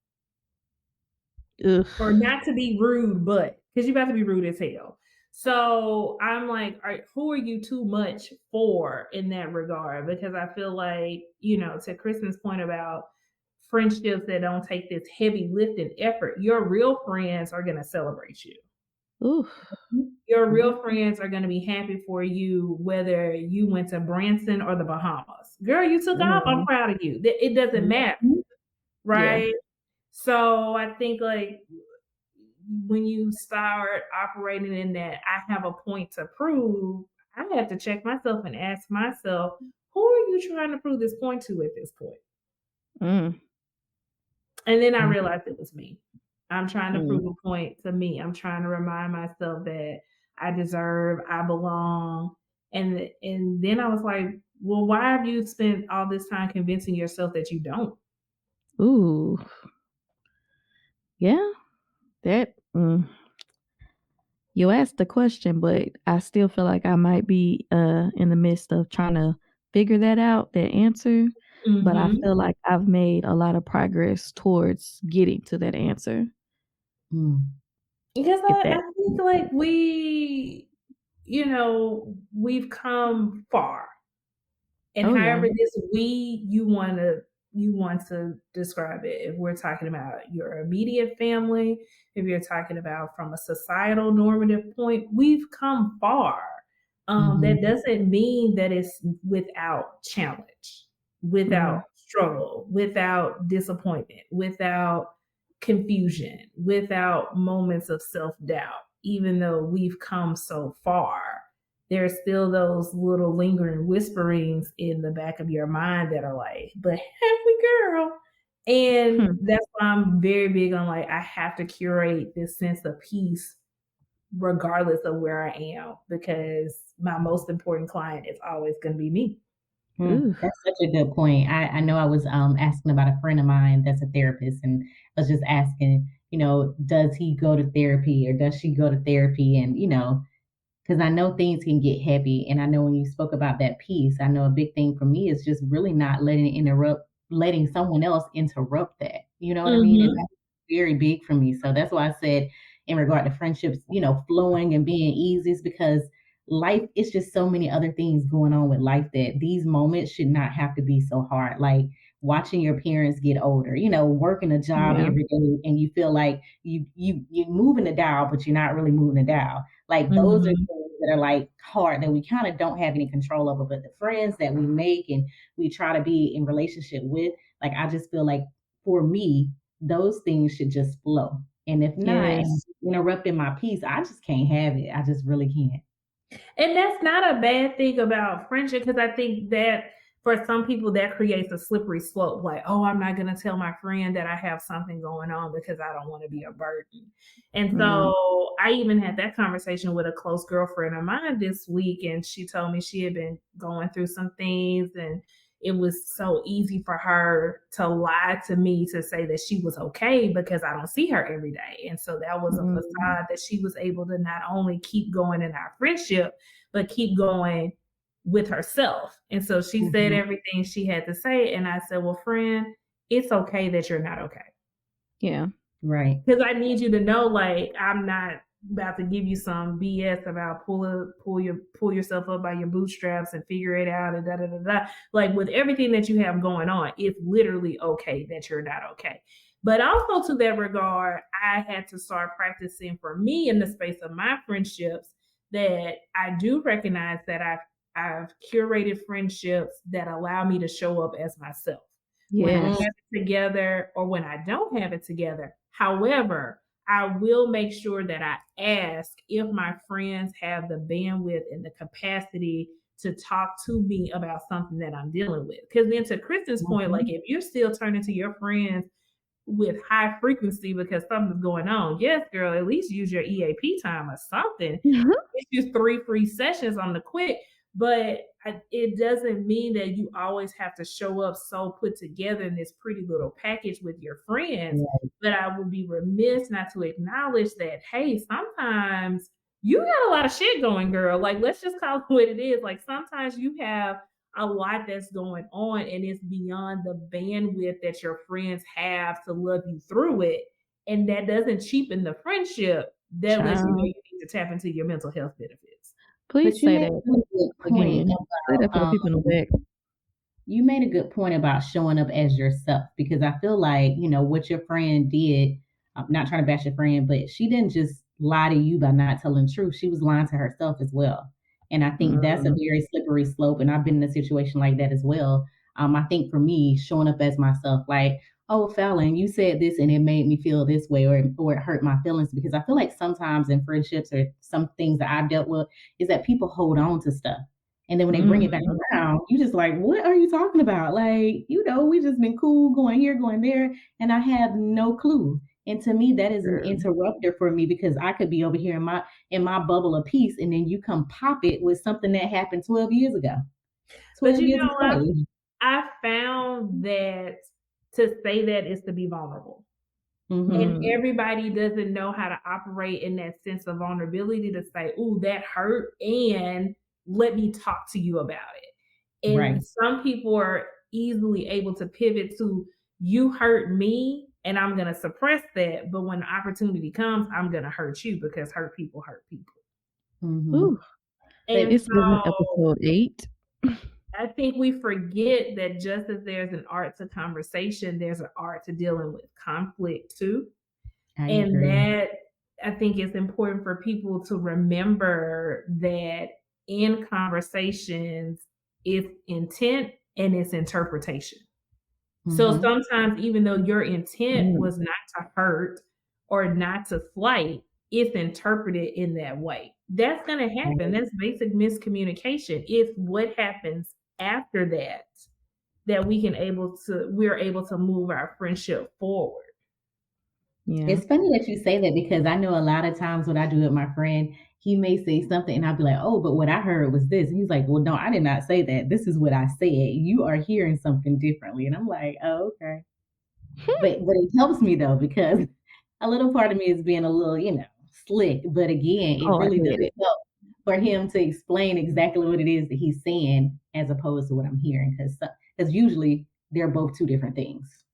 S1: Ugh.
S3: Or not to be rude, but because you're about to be rude as hell. So I'm like, who are you too much for in that regard? Because I feel like, to Kristen's point about friendships that don't take this heavy lifting effort, your real friends are going to celebrate you.
S1: Ooh.
S3: Your real friends are going to be happy for you, whether you went to Branson or the Bahamas. Girl, you took off. I'm proud of you. It doesn't matter. Right? Yeah. So I think like when you start operating in that, I have a point to prove, I have to check myself and ask myself, who are you trying to prove this point to at this point? And then I realized it was me. I'm trying to prove a point to me. I'm trying to remind myself that I deserve, I belong. And then I was like, well, why have you spent all this time convincing yourself that you don't?
S1: Ooh. Yeah. That you asked the question, but I still feel like I might be in the midst of trying to figure that out, that answer. Mm-hmm. But I feel like I've made a lot of progress towards getting to that answer.
S3: Because I think like we've come far. And however this you want to describe it, if we're talking about your immediate family, if you're talking about from a societal normative point, we've come far. That doesn't mean that it's without challenge, without struggle, without disappointment, without confusion, without moments of self-doubt. Even though we've come so far, there's still those little lingering whisperings in the back of your mind that are like, but have we, girl? And that's why I'm very big on like, I have to curate this sense of peace regardless of where I am, because my most important client is always going to be me.
S2: That's such a good point. I know I was asking about a friend of mine that's a therapist, and I was just asking, does he go to therapy or does she go to therapy? And, because I know things can get heavy. And I know when you spoke about that piece, I know a big thing for me is just really not letting someone else interrupt that. You know what I mean? And that's very big for me. So that's why I said in regard to friendships, flowing and being easy, is because life, it's just so many other things going on with life that these moments should not have to be so hard. Like watching your parents get older, working a job every day, and you feel like you're moving the dial, but you're not really moving the dial. Like those are things that are like hard that we kind of don't have any control over. But the friends that we make and we try to be in relationship with, like I just feel like for me, those things should just flow. And if not, interrupting my peace, I just can't have it. I just really can't.
S3: And that's not a bad thing about friendship, because I think that for some people that creates a slippery slope. Like, oh, I'm not going to tell my friend that I have something going on because I don't want to be a burden. And so I even had that conversation with a close girlfriend of mine this week, and she told me she had been going through some things, and it was so easy for her to lie to me to say that she was okay because I don't see her every day. And so that was a facade that she was able to not only keep going in our friendship, but keep going with herself. And so she said everything she had to say. And I said, well, friend, it's okay that you're not okay.
S1: Yeah.
S2: Right.
S3: Because I need you to know, like, I'm not about to give you some BS about pull yourself up by your bootstraps and figure it out and da da da da. Like with everything that you have going on, it's literally okay that you're not okay. But also to that regard, I had to start practicing for me in the space of my friendships that I do recognize that I've curated friendships that allow me to show up as myself when I have
S1: Yes.
S3: it together or when I don't have it together. However, I will make sure that I ask if my friends have the bandwidth and the capacity to talk to me about something that I'm dealing with. Because then, to Kristen's point, like
S2: Mhm.
S3: if you're still turning to your friends with high frequency because something's going on, yes, girl, at least use your EAP time or something. It's just 3 free sessions on the quick, but it doesn't mean that you always have to show up so put together in this pretty little package with your friends.
S2: Right.
S3: But I would be remiss not to acknowledge that, hey, sometimes you got a lot of shit going, girl. Like, let's just call it what it is. Like, sometimes you have a lot that's going on and it's beyond the bandwidth that your friends have to love you through it. And that doesn't cheapen the friendship. That lets you know
S1: Child,
S3: you need to tap into your mental health benefits.
S2: But
S1: please
S2: you
S1: say
S2: made
S1: that
S2: a really good point
S1: again. Say that for the
S2: about
S1: people in the back.
S2: you made a good point about showing up as yourself because I feel like, what your friend did, I'm not trying to bash your friend, but she didn't just lie to you by not telling the truth. She was lying to herself as well. And I think that's a
S1: Mm,
S2: very slippery slope. And I've been in a situation like that as well. I think for me, showing up as myself, like, oh, Fallon, you said this and it made me feel this way or it hurt my feelings because I feel like sometimes in friendships or some things that I've dealt with is that people hold on to stuff. And then when they bring it back
S1: mhm,
S2: around, you just like, what are you talking about? Like, we just been cool going here, going there, and I have no clue. And to me, that is an
S1: girl.
S2: interrupter for me because I could be over here in my bubble of peace, and then you come pop it with something that happened 12 years ago,
S3: But
S2: 12 years ago.
S3: I found that to say that is to be vulnerable. And
S2: Mm-hmm.
S1: Mm,
S3: everybody doesn't know how to operate in that sense of vulnerability to say, "Ooh, that hurt," and let me talk to you about it.
S2: Right.
S3: And some people are easily able to pivot to, "You hurt me, and I'm going to suppress that. But when the opportunity comes, I'm going to hurt you because hurt people hurt people."
S2: Mm-hmm.
S1: ooh,
S2: But
S3: And
S1: this isn't
S3: so
S1: episode 8.
S3: I think we forget that just as there's an art to conversation, there's an art to dealing with conflict too.
S2: I
S3: And
S2: agree.
S3: that I think it's important for people to remember that in conversations, it's intent and it's interpretation. So
S2: Mm-hmm.
S3: sometimes, even though your intent
S1: Mm,
S3: was not to hurt or not to slight, it's interpreted in that way. That's going to happen.
S2: Right.
S3: That's basic miscommunication. It's what happens after that that we're able to move our friendship forward.
S1: yeah.
S2: It's funny that you say that because I know a lot of times what I do with my friend, he may say something and I'll be like, oh, but what I heard was this. And he's like, well, no, I did not say that. This is what I said. You are hearing something differently. And I'm like, oh, okay. But it helps me though, because a little part of me is being a little, slick. But again, it
S1: Oh, I
S2: really does
S1: get it.
S2: help for him to explain exactly what it is that he's saying as opposed to what I'm hearing. Because usually they're both two different things.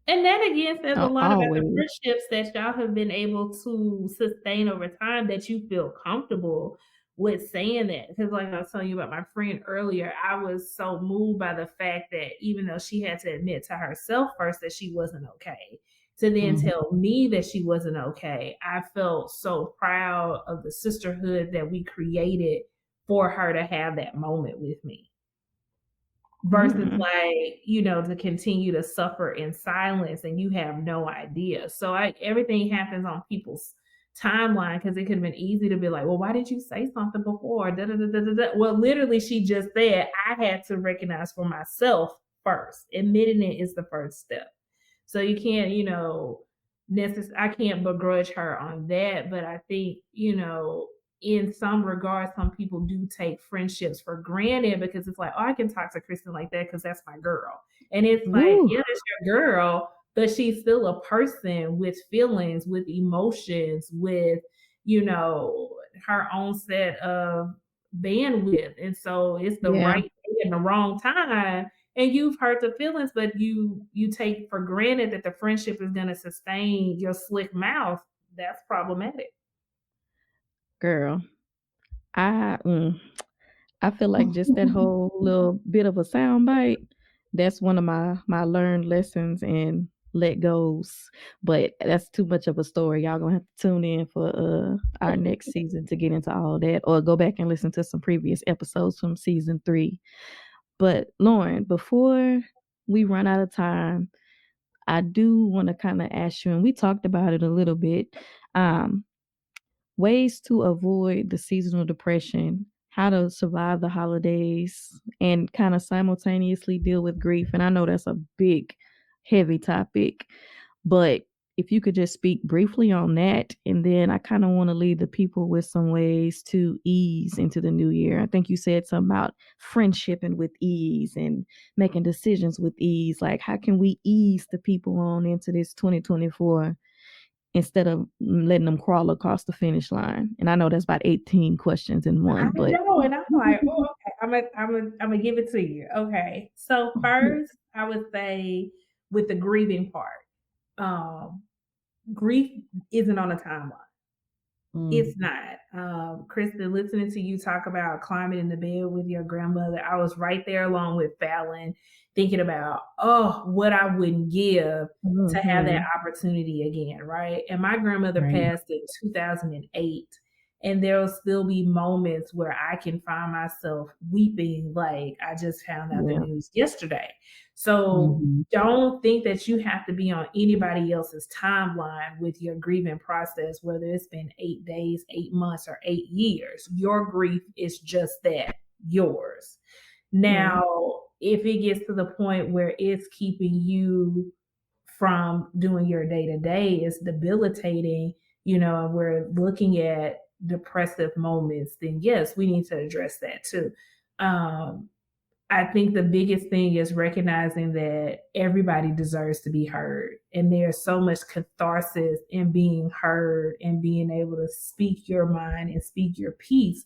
S3: And that again says a lot about the
S1: Always.
S3: friendships that y'all have been able to sustain over time that you feel comfortable with saying that. Because, like I was telling you about my friend earlier, I was so moved by the fact that even though she had to admit to herself first that she wasn't okay, to then
S2: Mhm.
S3: tell me that she wasn't okay, I felt so proud of the sisterhood that we created for her to have that moment with me versus
S1: Mm,
S3: to continue to suffer in silence and you have no idea. So everything happens on people's timeline because it could have been easy to be like, well, why didn't you say something before? Da, da, da, da, da, da. Well, literally, she just said I had to recognize for myself first. Admitting it is the first step. So you can't, I can't begrudge her on that. But I think, in some regards, some people do take friendships for granted because it's like, oh, I can talk to Kristen like that because that's my girl. And it's like,
S1: woo,
S3: yeah, that's your girl, but she's still a person with feelings, with emotions, with, her own set of bandwidth. And so it's the
S1: yeah,
S3: right thing in the wrong time and you've hurt the feelings, but you take for granted that the friendship is going to sustain your slick mouth. That's problematic.
S1: girl. I mm, I feel like just that whole little bit of a sound bite, that's one of my learned lessons in let goes. But that's too much of a story. Y'all gonna have to tune in for our next season to get into all that, or go back and listen to some previous episodes from season 3. But Lauren, before we run out of time, I do want to kind of ask you, and we talked about it a little bit, um, ways to avoid the seasonal depression, how to survive the holidays, and kind of simultaneously deal with grief. And I know that's a big, heavy topic, but if you could just speak briefly on that, and then I kind of want to leave the people with some ways to ease into the new year. I think you said something about friendshipping with ease and making decisions with ease. Like, how can we ease the people on into this 2024 instead of letting them crawl across the finish line? And I know that's about 18 questions in one, but
S3: I know, and I'm like, oh, okay, I'm gonna give it to you. Okay, so first, I would say with the grieving part, grief isn't on a timeline. It's not. Kristen, listening to you talk about climbing in the bed with your grandmother, I was right there along with Fallon, thinking about, what I wouldn't give to have that opportunity again, right? And my grandmother passed in 2008. And there'll still be moments where I can find myself weeping like I just found out the news yesterday. So don't think that you have to be on anybody else's timeline with your grieving process, whether it's been 8 days, 8 months, or 8 years. Your grief is just that, yours. Now, if it gets to the point where it's keeping you from doing your day-to-day, it's debilitating, and we're looking at depressive moments, then yes, we need to address that too. I think the biggest thing is recognizing that everybody deserves to be heard. And there's so much catharsis in being heard and being able to speak your mind and speak your piece.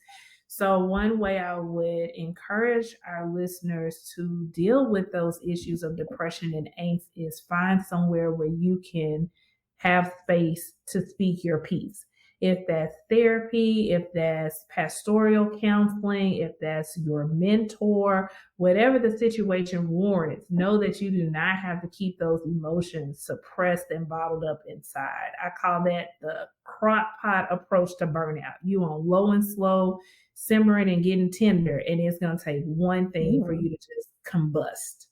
S3: So one way I would encourage our listeners to deal with those issues of depression and angst is find somewhere where you can have space to speak your piece. If that's therapy, if that's pastoral counseling, if that's your mentor, whatever the situation warrants, know that you do not have to keep those emotions suppressed and bottled up inside. I call that the crock pot approach to burnout. You on low and slow, simmering and getting tender, and it's going to take one thing for you to just combust.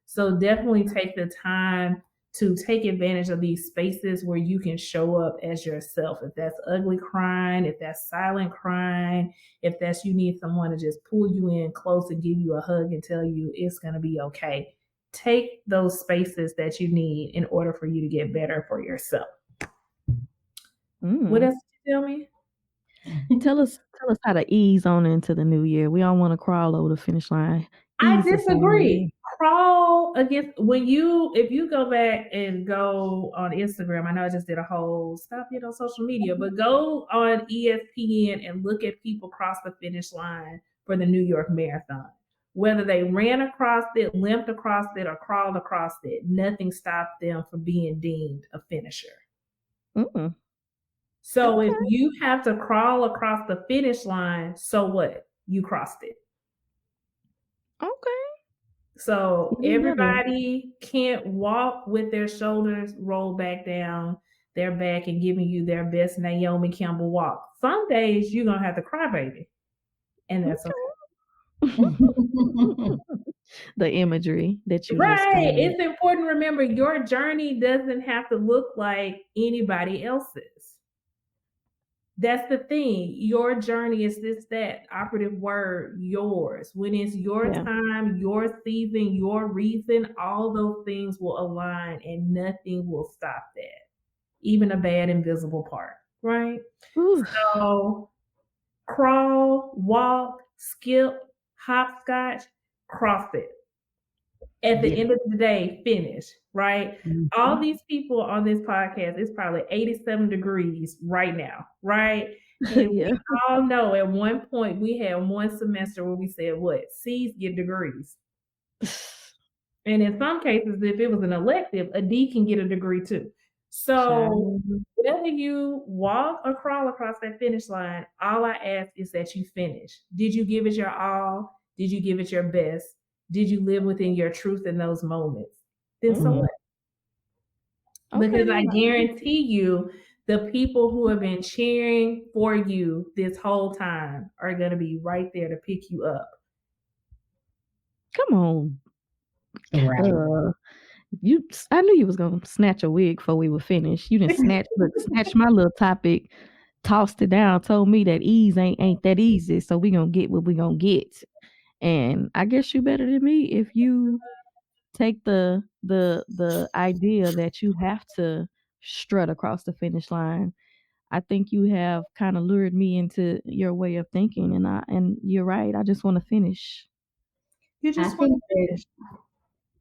S3: So definitely take the time to take advantage of these spaces where you can show up as yourself. If that's ugly crying, if that's silent crying, if that's you need someone to just pull you in close and give you a hug and tell you it's going to be okay. Take those spaces that you need in order for you to get better for yourself. What else did you tell me?
S1: Tell us how to ease on into the new year. We all want to crawl over the finish line.
S3: I disagree. Crawl against if you go back and go on Instagram, I know I just did a whole stop it on social media, but go on ESPN and look at people cross the finish line for the New York Marathon. Whether they ran across it, limped across it, or crawled across it, nothing stopped them from being deemed a finisher. So if you have to crawl across the finish line, so what? You crossed it.
S1: Okay.
S3: So everybody can't walk with their shoulders rolled back down their back and giving you their best Naomi Campbell walk. Some days you're going to have to cry, baby. And that's okay.
S1: The imagery that you
S3: right. It's important to remember your journey doesn't have to look like anybody else's. That's the thing. Your journey is that operative word, yours. When it's your time, your season, your reason, all those things will align and nothing will stop that. Even a bad invisible part, right? So crawl, walk, skip, hopscotch, cross it. At the end of the day, finish, right? All these people on this podcast, it's probably 87 degrees right now, right? And we all know at one point we had one semester where we said, C's get degrees. And in some cases, if it was an elective, a D can get a degree too. So whether you walk or crawl across that finish line, all I ask is that you finish. Did you give it your all? Did you give it your best? Did you live within your truth in those moments? Then so what?
S1: Okay,
S3: Because I
S1: then.
S3: guarantee you, the people who have been cheering for you this whole time are going to be right there to pick you up.
S1: Come on.
S2: Right.
S1: I knew you was gonna snatch a wig before we were finished. You didn't snatch my little topic, tossed it down, told me that ease ain't that easy. So we gonna get what we gonna get. And I guess you better than me if you take the idea that you have to strut across the finish line. I think you have kind of lured me into your way of thinking, and you're right. I just want to finish.
S3: You
S2: I
S3: just want
S2: think
S3: to
S2: that
S3: finish.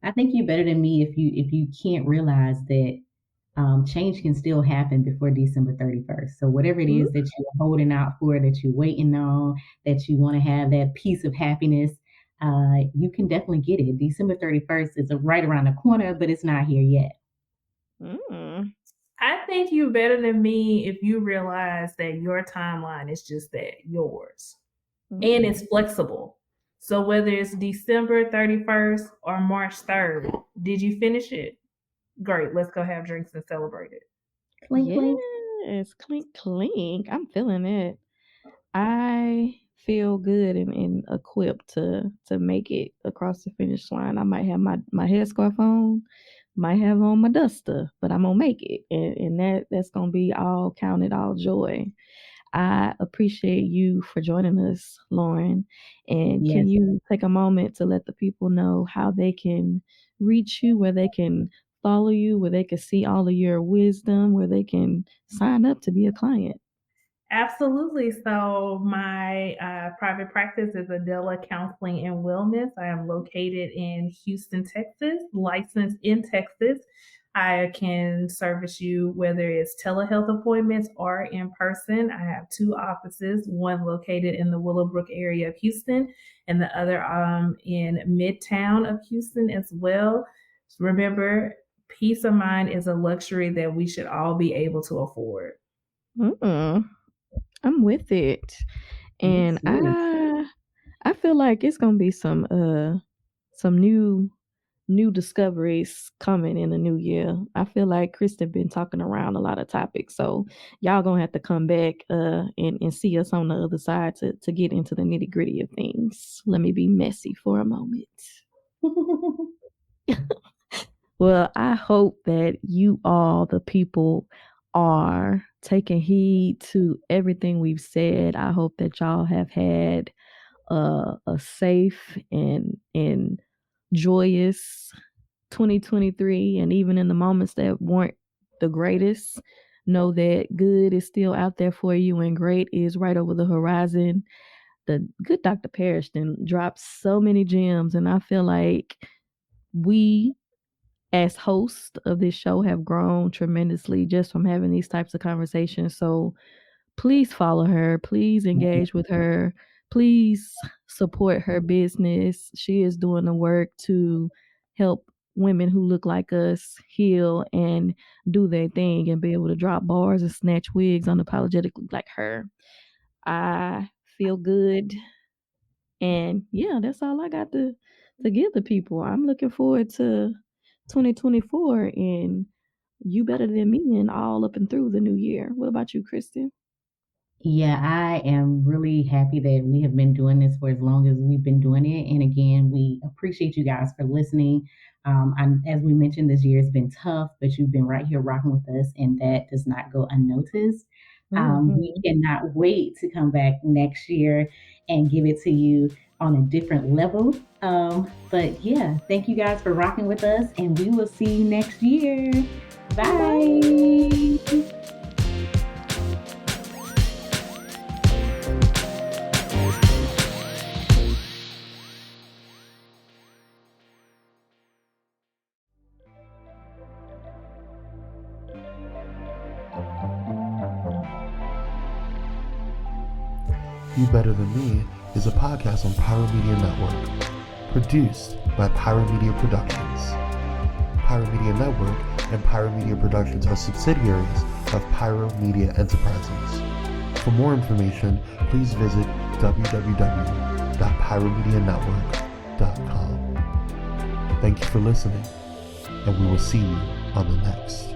S2: I think you're better than me if you can't realize that change can still happen before December 31st. So whatever it is that you're holding out for, that you're waiting on, that you want to have that piece of happiness, you can definitely get it. December 31st is right around the corner, but it's not here yet.
S1: Mm.
S3: I think you better than me if you realize that your timeline is just that, yours. And it's flexible. So whether it's December 31st or March 3rd, did you finish it? Great. Let's go have drinks and celebrate it.
S2: Clink, clink.
S1: Yes, clink clink. I'm feeling it. I feel good and equipped to make it across the finish line. I might have my headscarf on, might have on my duster, but I'm gonna make it, and that's gonna be all counted, all joy. I appreciate you for joining us, Lauren. And can
S2: Yes.
S1: you take a moment to let the people know how they can reach you, where they can follow you, where they can see all of your wisdom, where they can sign up to be a client?
S3: Absolutely. So my private practice is Adela Counseling and Wellness. I am located in Houston, Texas, licensed in Texas. I can service you whether it's telehealth appointments or in person. I have two offices, one located in the Willowbrook area of Houston and the other in Midtown of Houston as well. Remember, peace of mind is a luxury that we should all be able to afford.
S1: I'm with it. And
S2: Yes.
S1: I feel like it's gonna be some new discoveries coming in the new year. I feel like Kristen been talking around a lot of topics, so y'all gonna have to come back and see us on the other side to get into the nitty gritty of things. Let me be messy for a moment. Well, I hope that you all, the people, are taking heed to everything we've said. I hope that y'all have had a safe and joyous 2023, and even in the moments that weren't the greatest, know that good is still out there for you and great is right over the horizon. The good Dr. Parrish then dropped so many gems, and I feel like we as hosts of this show have grown tremendously just from having these types of conversations. So please follow her, please engage with her, please support her business. She is doing the work to help women who look like us heal and do their thing and be able to drop bars and snatch wigs unapologetically like her. I feel good. And yeah, that's all I got to give the people. I'm looking forward to 2024 and you better than me and all up and through the new year. What about you, Kristen?
S2: Yeah, I am really happy that we have been doing this for as long as we've been doing it. And again, we appreciate you guys for listening. As we mentioned, this year has been tough, but you've been right here rocking with us, and that does not go unnoticed. We cannot wait to come back next year and give it to you on a different level. But yeah, thank you guys for rocking with us, and we will see you next year. Bye.
S4: You Better Than Me is a podcast on Pyro Media Network, produced by Pyro Media Productions. Pyro Media Network and Pyro Media Productions are subsidiaries of Pyro Media Enterprises. For more information, please visit www.pyromedianetwork.com. Thank you for listening, and we will see you on the next.